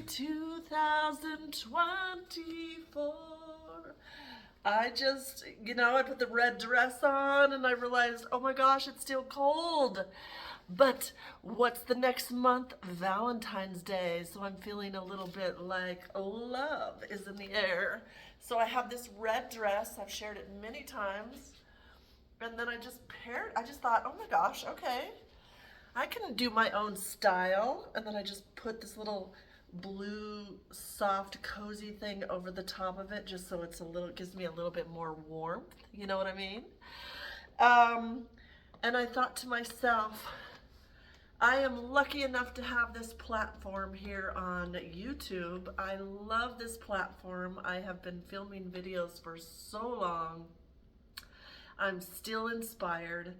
2024. I just, I put the red dress on and I realized, oh my gosh, it's still cold. But what's the next month? Valentine's Day. So I'm feeling a little bit like love is in the air. So I have this red dress. I've shared it many times. And then I just thought, oh my gosh, okay. I can do my own style. And then I just put this little blue, soft, cozy thing over the top of it, just so it gives me a little bit more warmth. You know what I mean? And I thought to myself, I am lucky enough to have this platform here on YouTube. I love this platform. I have been filming videos for so long. I'm still inspired.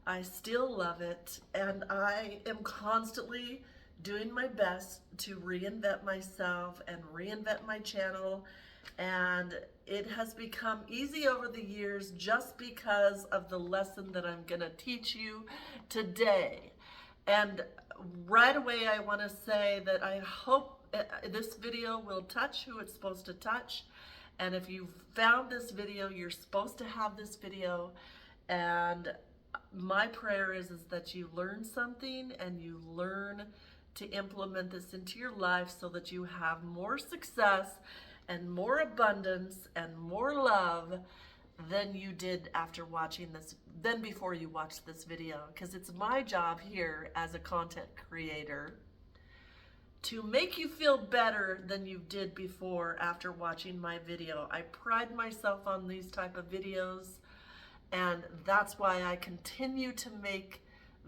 I still love it. And I am constantly doing my best to reinvent myself and reinvent my channel. And it has become easy over the years just because of the lesson that I'm gonna teach you today. And right away I wanna say that I hope this video will touch who it's supposed to touch. And if you found this video, you're supposed to have this video. And my prayer is that you learn something and you learn to implement this into your life so that you have more success and more abundance and more love than you did after watching this, than before you watched this video. Because it's my job here as a content creator to make you feel better than you did before after watching my video. I pride myself on these type of videos, and that's why I continue to make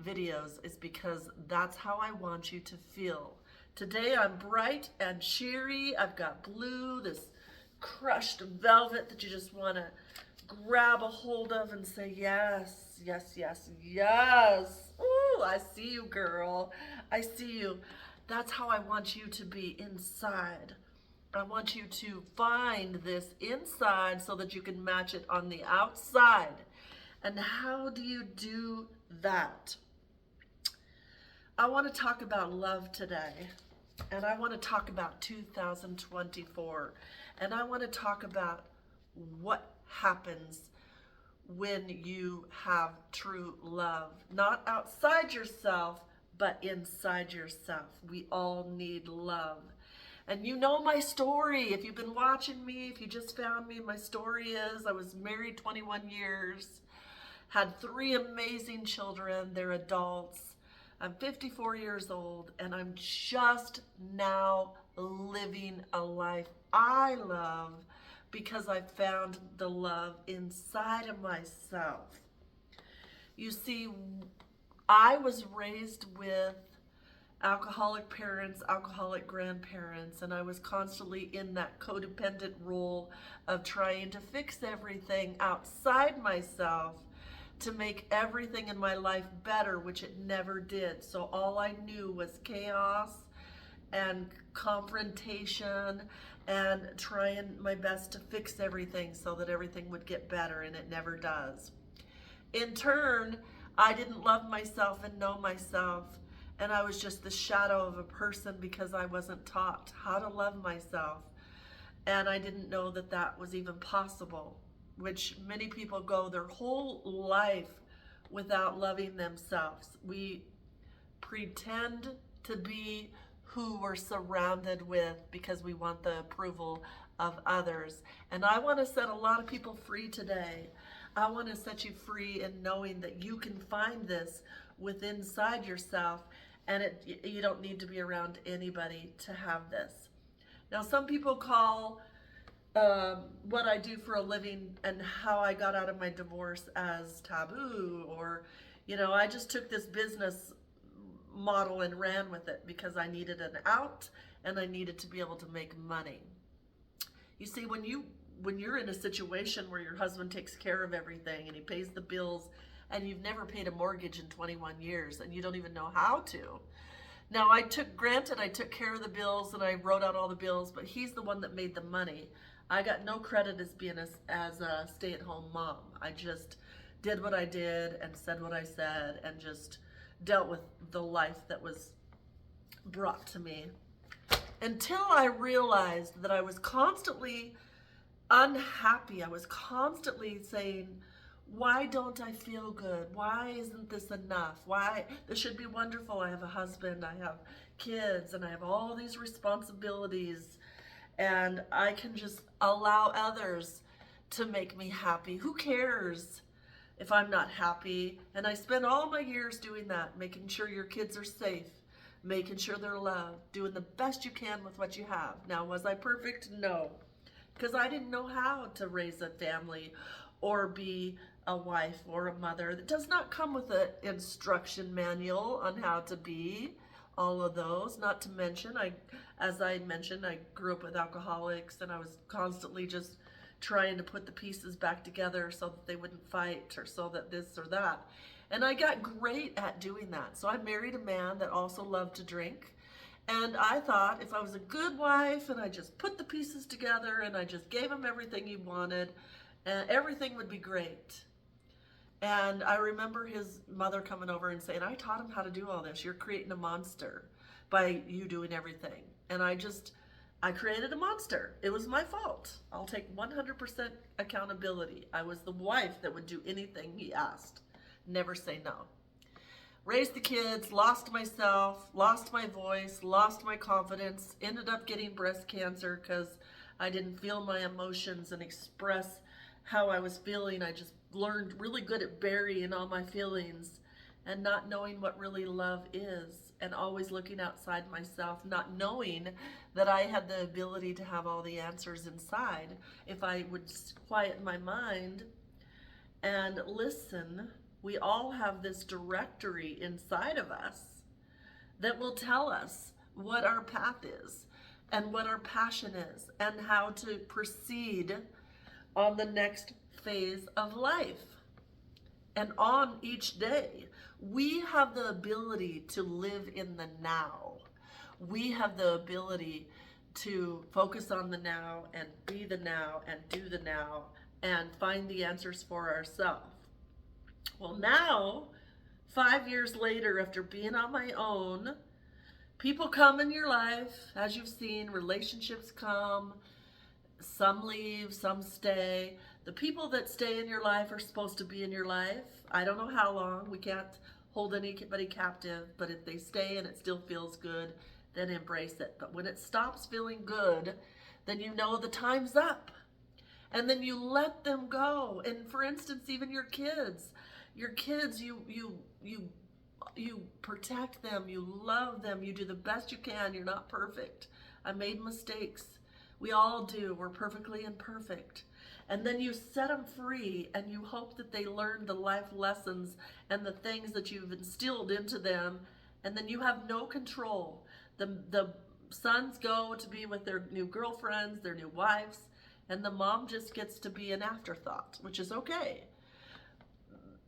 videos, is because that's how I want you to feel. Today I'm bright and cheery. I've got blue, this crushed velvet that you just want to grab a hold of and say, yes, yes, yes, yes. Ooh, I see you, girl. I see you. That's how I want you to be inside. I want you to find this inside so that you can match it on the outside. And how do you do that? I want to talk about love today, and I want to talk about 2024, and I want to talk about what happens when you have true love, not outside yourself, but inside yourself. We all need love. And you know my story. If you've been watching me, if you just found me, my story is I was married 21 years, had 3 amazing children. They're adults. I'm 54 years old, and I'm just now living a life I love because I found the love inside of myself. You see, I was raised with alcoholic parents, alcoholic grandparents, and I was constantly in that codependent role of trying to fix everything outside myself to make everything in my life better, which it never did. So all I knew was chaos and confrontation and trying my best to fix everything so that everything would get better, and it never does. In turn, I didn't love myself and know myself, and I was just the shadow of a person because I wasn't taught how to love myself, and I didn't know that that was even possible, which many people go their whole life without loving themselves. We pretend to be who we're surrounded with because we want the approval of others. And I want to set a lot of people free today. I want to set you free in knowing that you can find this within inside yourself, and you don't need to be around anybody to have this. Now, some people call what I do for a living and how I got out of my divorce as taboo, or, I just took this business model and ran with it because I needed an out and I needed to be able to make money. You see, when you're in a situation where your husband takes care of everything and he pays the bills, and you've never paid a mortgage in 21 years and you don't even know how to. Now, granted, I took care of the bills and I wrote out all the bills, but he's the one that made the money. I got no credit as being as a stay-at-home mom. I just did what I did and said what I said and just dealt with the life that was brought to me. until I realized that I was constantly unhappy. I was constantly saying, why don't I feel good? Why isn't this enough? Why? This should be wonderful. I have a husband, I have kids, and I have all these responsibilities, and I can just allow others to make me happy. Who cares if I'm not happy? And I spent all my years doing that, making sure your kids are safe, making sure they're loved, doing the best you can with what you have. Now, was I perfect? No, because I didn't know how to raise a family or be a wife or a mother. That does not come with an instruction manual on how to be all of those. Not to mention, as I mentioned, I grew up with alcoholics, and I was constantly just trying to put the pieces back together so that they wouldn't fight, or so that this or that. And I got great at doing that. So I married a man that also loved to drink. And I thought if I was a good wife and I just put the pieces together and I just gave him everything he wanted, everything would be great. And I remember his mother coming over and saying, I taught him how to do all this. You're creating a monster by you doing everything. And I created a monster. It was my fault. I'll take 100% accountability. I was the wife that would do anything he asked. Never say no. Raised the kids, lost myself, lost my voice, lost my confidence, ended up getting breast cancer because I didn't feel my emotions and express how I was feeling. I just learned really good at burying all my feelings and not knowing what really love is, and always looking outside myself, not knowing that I had the ability to have all the answers inside if I would quiet my mind and listen. We all have this directory inside of us that will tell us what our path is and what our passion is and how to proceed on the next phase of life. And on each day, we have the ability to live in the now. We have the ability to focus on the now and be the now and do the now and find the answers for ourselves. Well, now, 5 years later, after being on my own, people come in your life. As you've seen, relationships come. Some leave, some stay. The people that stay in your life are supposed to be in your life. I don't know how long. We can't hold anybody captive, but if they stay and it still feels good, then embrace it. But when it stops feeling good, then you know the time's up. And then you let them go. And for instance, even your kids, you protect them, you love them, you do the best you can. You're not perfect. I made mistakes. We all do. We're perfectly imperfect. And then you set them free, and you hope that they learn the life lessons and the things that you've instilled into them, and then you have no control. The sons go to be with their new girlfriends, their new wives, and the mom just gets to be an afterthought, which is okay.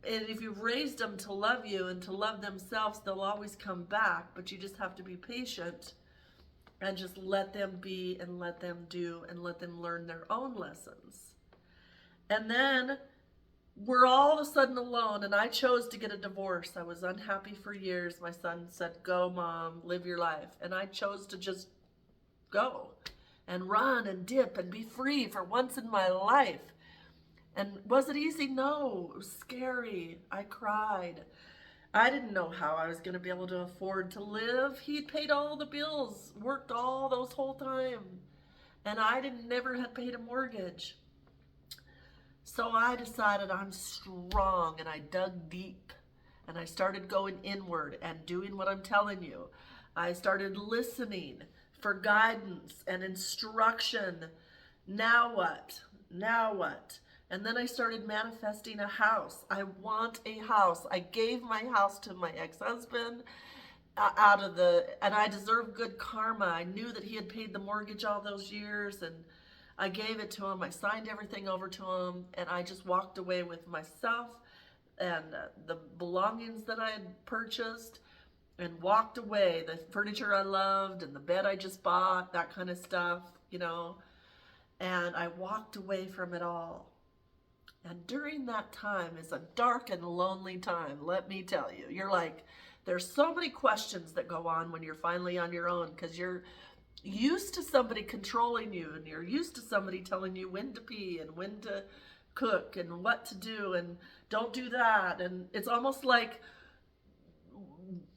And if you've raised them to love you and to love themselves, they'll always come back, but you just have to be patient and just let them be and let them do and let them learn their own lessons. And then we're all of a sudden alone, and I chose to get a divorce. I was unhappy for years. My son said, go, Mom, live your life. And I chose to just go and run and dip and be free for once in my life. And was it easy? No, it was scary. I cried. I didn't know how I was going to be able to afford to live. He'd paid all the bills, worked all those whole time. And I never had paid a mortgage. So I decided I'm strong, and I dug deep. And I started going inward and doing what I'm telling you. I started listening for guidance and instruction. Now what? Now what? And then I started manifesting a house. I want a house. I gave my house to my ex-husband and I deserved good karma. I knew that he had paid the mortgage all those years, and I gave it to him. I signed everything over to him, and I just walked away with myself and the belongings that I had purchased, and walked away. The furniture I loved and the bed I just bought, that kind of stuff, and I walked away from it all. And during that time is a dark and lonely time, let me tell you. You're like, there's so many questions that go on when you're finally on your own, because you're used to somebody controlling you, and you're used to somebody telling you when to pee and when to cook and what to do and don't do that. And it's almost like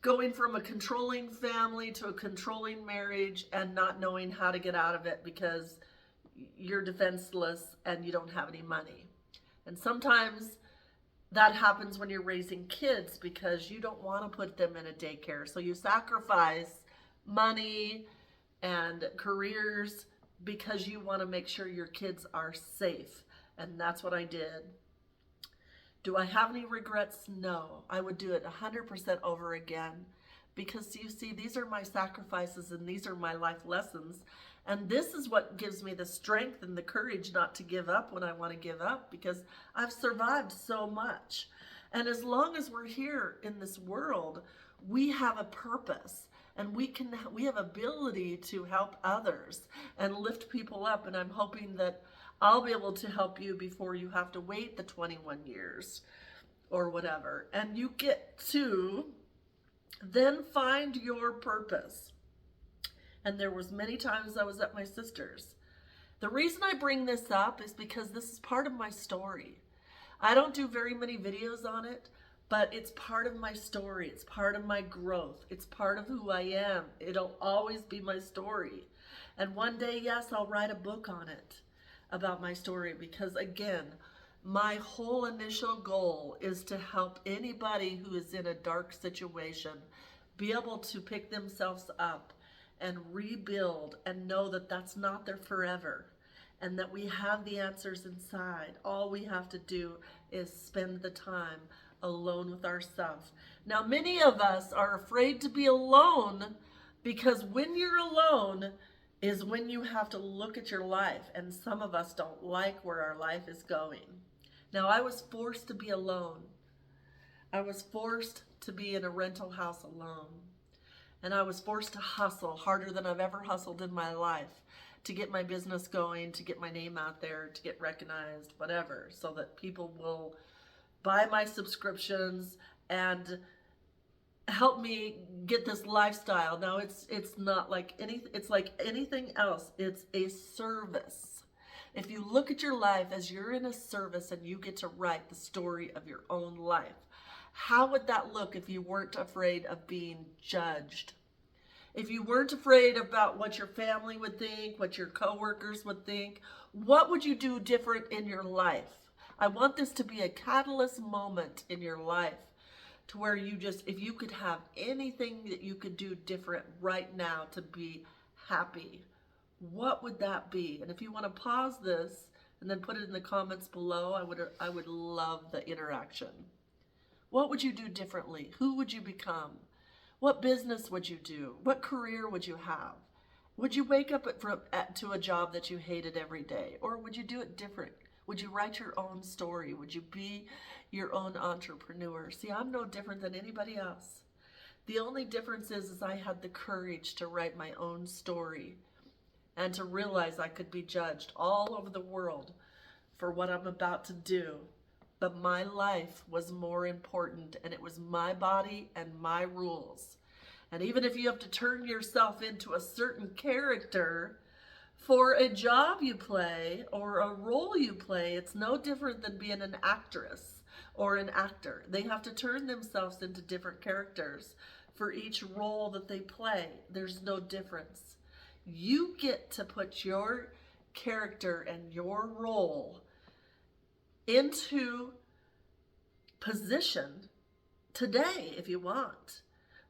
going from a controlling family to a controlling marriage and not knowing how to get out of it because you're defenseless and you don't have any money. And sometimes that happens when you're raising kids because you don't want to put them in a daycare. So you sacrifice money and careers because you want to make sure your kids are safe. And that's what I did. Do I have any regrets? No. I would do it 100% over again because you see, these are my sacrifices and these are my life lessons. And this is what gives me the strength and the courage not to give up when I want to give up, because I've survived so much. And as long as we're here in this world, we have a purpose. And we have ability to help others and lift people up. And I'm hoping that I'll be able to help you before you have to wait the 21 years or whatever. And you get to then find your purpose. And there was many times I was at my sister's. The reason I bring this up is because this is part of my story. I don't do very many videos on it, but it's part of my story. It's part of my growth. It's part of who I am. It'll always be my story. And one day, yes, I'll write a book on it about my story, because again, my whole initial goal is to help anybody who is in a dark situation be able to pick themselves up and rebuild and know that that's not their forever and that we have the answers inside. All we have to do is spend the time alone with ourselves. Now, many of us are afraid to be alone because when you're alone is when you have to look at your life, and some of us don't like where our life is going. Now, I was forced to be alone. I was forced to be in a rental house alone. And I was forced to hustle harder than I've ever hustled in my life to get my business going, to get my name out there, to get recognized, whatever, so that people will buy my subscriptions and help me get this lifestyle. Now it's not like it's like anything else. It's a service. If you look at your life as you're in a service and you get to write the story of your own life, how would that look if you weren't afraid of being judged? If you weren't afraid about what your family would think, what your coworkers would think, what would you do different in your life? I want this to be a catalyst moment in your life to where you just, if you could have anything that you could do different right now to be happy, what would that be? And if you want to pause this and then put it in the comments below, I would love the interaction. What would you do differently? Who would you become? What business would you do? What career would you have? Would you wake up to a job that you hated every day? Or would you do it different? Would you write your own story? Would you be your own entrepreneur? See, I'm no different than anybody else. The only difference is I had the courage to write my own story and to realize I could be judged all over the world for what I'm about to do. But my life was more important, and it was my body and my rules. And even if you have to turn yourself into a certain character for a job you play or a role you play, it's no different than being an actress or an actor. They have to turn themselves into different characters for each role that they play. There's no difference. You get to put your character and your role into position today if you want.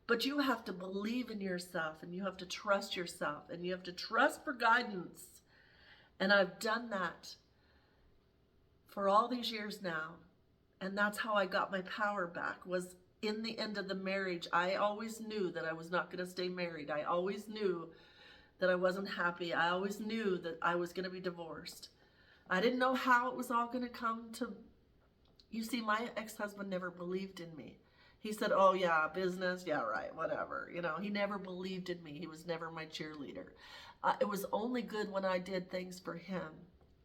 But you have to believe in yourself, and you have to trust yourself, and you have to trust for guidance. And I've done that for all these years now. And that's how I got my power back, was in the end of the marriage. I always knew that I was not going to stay married. I always knew that I wasn't happy. I always knew that I was going to be divorced. I didn't know how it was all going to come to. You see, my ex-husband never believed in me. He said, oh yeah, business, yeah, right, whatever. You know, he never believed in me. He was never my cheerleader. It was only good when I did things for him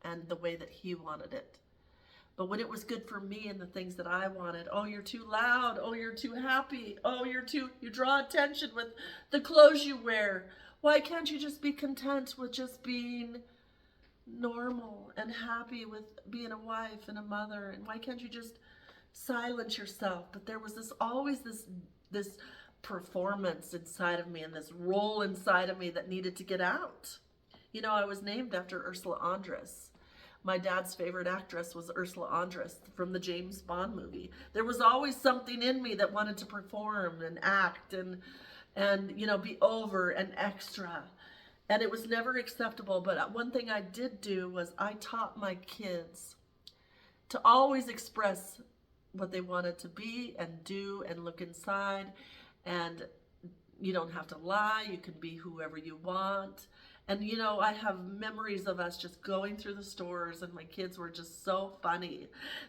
and the way that he wanted it. But when it was good for me and the things that I wanted, oh, you're too loud. Oh, you're too happy. Oh, you draw attention with the clothes you wear. Why can't you just be content with just being normal and happy with being a wife and a mother? And why can't you just silence yourself? But there was always this performance inside of me and this role inside of me that needed to get out. You know, I was named after Ursulaandreia. My dad's favorite actress was Ursulaandreia from the James Bond movie. There was always something in me that wanted to perform and act and you know, be over and extra. And it was never acceptable. But one thing I did do was I taught my kids to always express what they wanted to be and do and look inside. And you don't have to lie. You can be whoever you want. And you know, I have memories of us just going through the stores, and my kids were just so funny.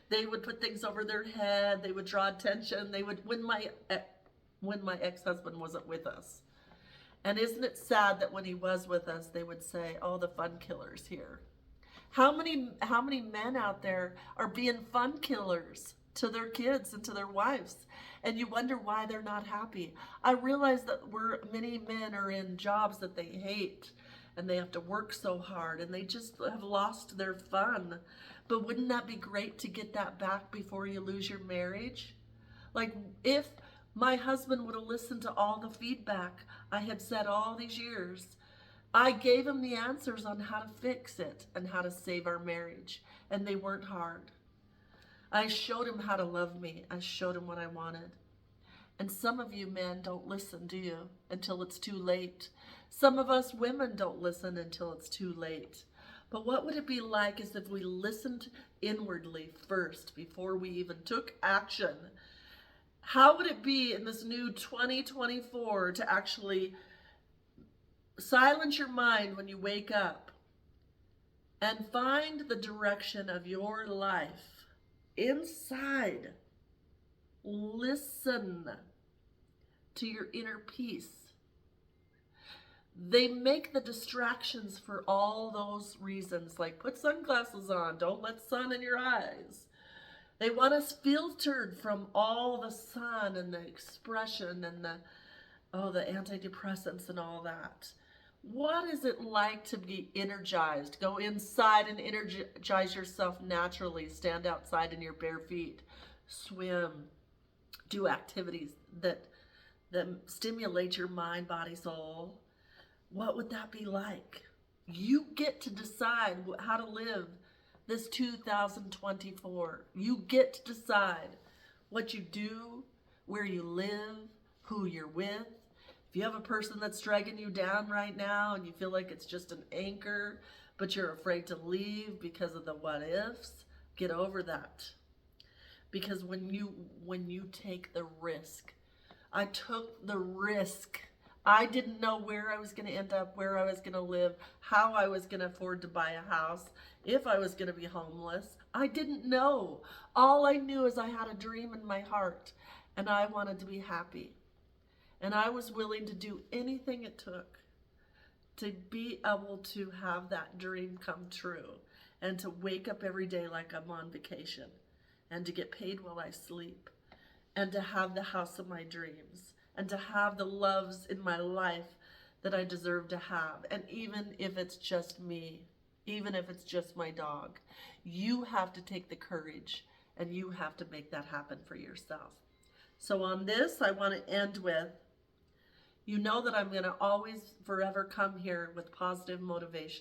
They would put things over their head. They would draw attention. They would, when my ex-husband wasn't with us. And isn't it sad that when he was with us, they would say, "Oh, the fun killer's here." How many men out there are being fun killers to their kids and to their wives? And you wonder why they're not happy. I realize that many men are in jobs that they hate, and they have to work so hard, and they just have lost their fun. But wouldn't that be great to get that back before you lose your marriage? Like, if my husband would have listened to all the feedback I had said all these years, I gave him the answers on how to fix it and how to save our marriage, and they weren't hard. I showed him how to love me. I showed him what I wanted. And some of you men don't listen, do you? Until it's too late. Some of us women don't listen until it's too late. But what would it be like is if we listened inwardly first before we even took action? How would it be in this new 2024 to actually silence your mind when you wake up and find the direction of your life inside? Listen to your inner peace. They make the distractions for all those reasons, like put sunglasses on, don't let sun in your eyes. They want us filtered from all the sun and the expression and the antidepressants and all that. What is it like to be energized? Go inside and energize yourself naturally. Stand outside in your bare feet. Swim. Do activities that stimulate your mind, body, soul. What would that be like? You get to decide how to live this 2024. You get to decide what you do, where you live, who you're with. If you have a person that's dragging you down right now and you feel like it's just an anchor, but you're afraid to leave because of the what ifs, get over that. Because when you take the risk, I took the risk. I didn't know where I was going to end up, where I was going to live, how I was going to afford to buy a house, if I was going to be homeless. I didn't know. All I knew is I had a dream in my heart, and I wanted to be happy. And I was willing to do anything it took to be able to have that dream come true, and to wake up every day like I'm on vacation, and to get paid while I sleep, and to have the house of my dreams, and to have the loves in my life that I deserve to have. And even if it's just me, even if it's just my dog, you have to take the courage and you have to make that happen for yourself. So on this, I want to end with, you know that I'm going to always forever come here with positive motivation.